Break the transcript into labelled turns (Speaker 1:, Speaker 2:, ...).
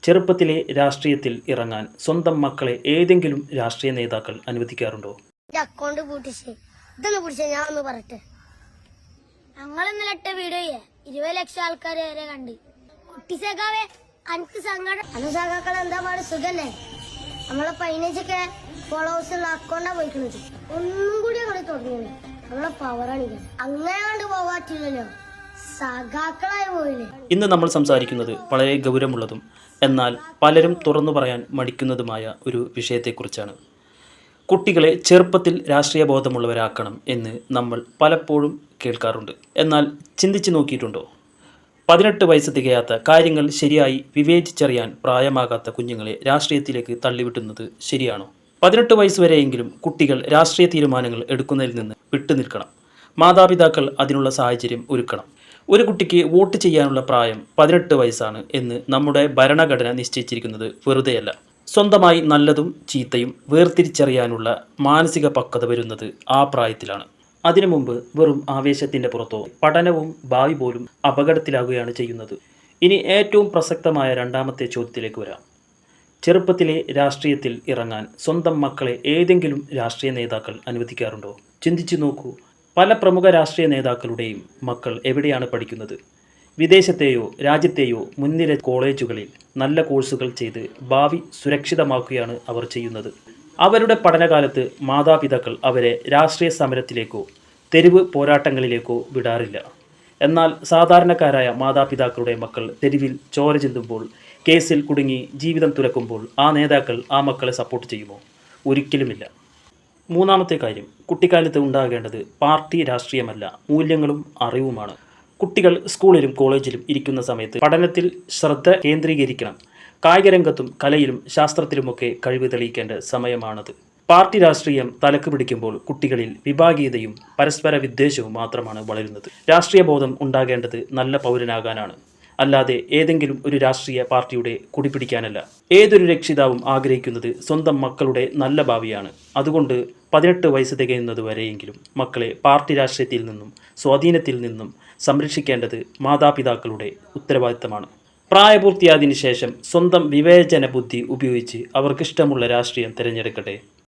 Speaker 1: ചെറുപ്പത്തിലെ രാഷ്ട്രീയത്തിൽ ഇറങ്ങാൻ സ്വന്തം മക്കളെ ഏതെങ്കിലും രാഷ്ട്രീയ നേതാക്കൾ അനുവദിക്കാറുണ്ടോ?
Speaker 2: അക്കൗണ്ട് പൂട്ടിച്ച് ഇതൊന്ന് പിടിച്ച ഞാൻ ഒന്ന് പറട്ടെ. ഞങ്ങൾ ഇന്നലെ ഇട്ട വീഡിയോയെ 20 ലക്ഷം ആൾക്കാർ വരെ കണ്ട്. കുട്ടി സഖാവേ അനക്ക് സങ്കടം അനുസഖാക്കൾ എന്താ പാട് സുഖല്ലേ? നമ്മളെ 15K ഫോളോവേഴ്സ് ഉള്ള അക്കൗണ്ടാ പോയിക്കുന്നത്. ഒന്നും കൂടി അങ്ങോട്ട് തുടങ്ങിയത് നമ്മളെ പവറാണ്. അങ്ങനെ കണ്ട് പോകാറ്റില്ലല്ലോ, സഖാക്കളായി പോയില്ലേ.
Speaker 1: ഇന്ന് നമ്മൾ സംസാരിക്കുന്നത് വളരെ ഗൗരവമുള്ളതും എന്നാൽ പലരും തുറന്നു പറയാൻ മടിക്കുന്നതുമായ ഒരു വിഷയത്തെക്കുറിച്ചാണ്. കുട്ടികളെ ചെറുപ്പത്തിൽ രാഷ്ട്രീയ ബോധമുള്ളവരാക്കണം എന്ന് നമ്മൾ പലപ്പോഴും കേൾക്കാറുണ്ട്. എന്നാൽ ചിന്തിച്ചു നോക്കിയിട്ടുണ്ടോ? 18 വയസ്സ് തികയാത്ത, കാര്യങ്ങൾ ശരിയായി വിവേചിച്ചറിയാൻ പ്രായമാകാത്ത കുഞ്ഞുങ്ങളെ രാഷ്ട്രീയത്തിലേക്ക് തള്ളിവിട്ടുന്നത് ശരിയാണോ? 18 വയസ്സ് വരെയെങ്കിലും കുട്ടികൾ രാഷ്ട്രീയ തീരുമാനങ്ങൾ എടുക്കുന്നതിൽ നിന്ന് വിട്ടുനിൽക്കണം. മാതാപിതാക്കൾ അതിനുള്ള സാഹചര്യം ഒരുക്കണം. ഒരു കുട്ടിക്ക് വോട്ട് ചെയ്യാനുള്ള പ്രായം 18 വയസ്സാണ് എന്ന് നമ്മുടെ ഭരണഘടന നിശ്ചയിച്ചിരിക്കുന്നത് വെറുതെയല്ല. സ്വന്തമായി നല്ലതും ചീത്തയും വേർതിരിച്ചറിയാനുള്ള മാനസിക പക്വത വരുന്നത് ആ പ്രായത്തിലാണ്. അതിനു മുമ്പ് വെറും ആവേശത്തിൻ്റെ പുറത്തോ പഠനവും ഭാവി പോലും അപകടത്തിലാകുകയാണ് ചെയ്യുന്നത്. ഇനി ഏറ്റവും പ്രസക്തമായ രണ്ടാമത്തെ ചോദ്യത്തിലേക്ക് വരാം. ചെറുപ്പത്തിലെ രാഷ്ട്രീയത്തിൽ ഇറങ്ങാൻ സ്വന്തം മക്കളെ ഏതെങ്കിലും രാഷ്ട്രീയ നേതാക്കൾ അനുവദിക്കാറുണ്ടോ? ചിന്തിച്ചു നോക്കൂ. പല പ്രമുഖ രാഷ്ട്രീയ നേതാക്കളുടെയും മക്കൾ എവിടെയാണ് പഠിക്കുന്നത്? വിദേശത്തെയോ രാജ്യത്തെയോ മുൻനിര കോളേജുകളിൽ നല്ല കോഴ്സുകൾ ചെയ്ത് ഭാവി സുരക്ഷിതമാക്കുകയാണ് അവർ ചെയ്യുന്നത്. അവരുടെ പഠനകാലത്ത് മാതാപിതാക്കൾ അവരെ രാഷ്ട്രീയ സമരത്തിലേക്കോ തെരുവ് പോരാട്ടങ്ങളിലേക്കോ വിടാറില്ല. എന്നാൽ സാധാരണക്കാരായ മാതാപിതാക്കളുടെ മക്കൾ തെരുവിൽ ചോര ചിന്തുമ്പോൾ, കേസിൽ കുടുങ്ങി ജീവിതം തുലക്കുമ്പോൾ ആ നേതാക്കൾ ആ മക്കളെ സപ്പോർട്ട് ചെയ്യുമോ? ഒരിക്കലുമില്ല. മൂന്നാമത്തെ കാര്യം, കുട്ടിക്കാലത്ത് ഉണ്ടാകേണ്ടത് പാർട്ടി രാഷ്ട്രീയമല്ല, മൂല്യങ്ങളും അറിവുമാണ്. കുട്ടികൾ സ്കൂളിലും കോളേജിലും ഇരിക്കുന്ന സമയത്ത് പഠനത്തിൽ ശ്രദ്ധ കേന്ദ്രീകരിക്കണം. കായികരംഗത്തും കലയിലും ശാസ്ത്രത്തിലുമൊക്കെ കഴിവ് തെളിയിക്കേണ്ട സമയമാണത്. പാർട്ടി രാഷ്ട്രീയം തലക്ക് പിടിക്കുമ്പോൾ കുട്ടികളിൽ വിഭാഗീയതയും പരസ്പര വിദ്വേഷവും മാത്രമാണ് വളരുന്നത്. രാഷ്ട്രീയ ബോധം ഉണ്ടാകേണ്ടത് നല്ല പൗരനാകാനാണ്, അല്ലാതെ ഏതെങ്കിലും ഒരു രാഷ്ട്രീയ പാർട്ടിയുടെ കുടിപിടിക്കാനല്ല. ഏതൊരു രക്ഷിതാവും ആഗ്രഹിക്കുന്നത് സ്വന്തം മക്കളുടെ നല്ല ഭാവിയാണ്. അതുകൊണ്ട് 18 വയസ്സ് തികയുന്നത് വരെയെങ്കിലും മക്കളെ പാർട്ടി രാഷ്ട്രീയത്തിൽ നിന്നും സ്വാധീനത്തിൽ നിന്നും സംരക്ഷിക്കേണ്ടത് മാതാപിതാക്കളുടെ ഉത്തരവാദിത്തമാണ്. പ്രായപൂർത്തിയായതിനു ശേഷം സ്വന്തം വിവേചന ബുദ്ധി ഉപയോഗിച്ച് അവർക്കിഷ്ടമുള്ള രാഷ്ട്രീയം തിരഞ്ഞെടുക്കട്ടെ.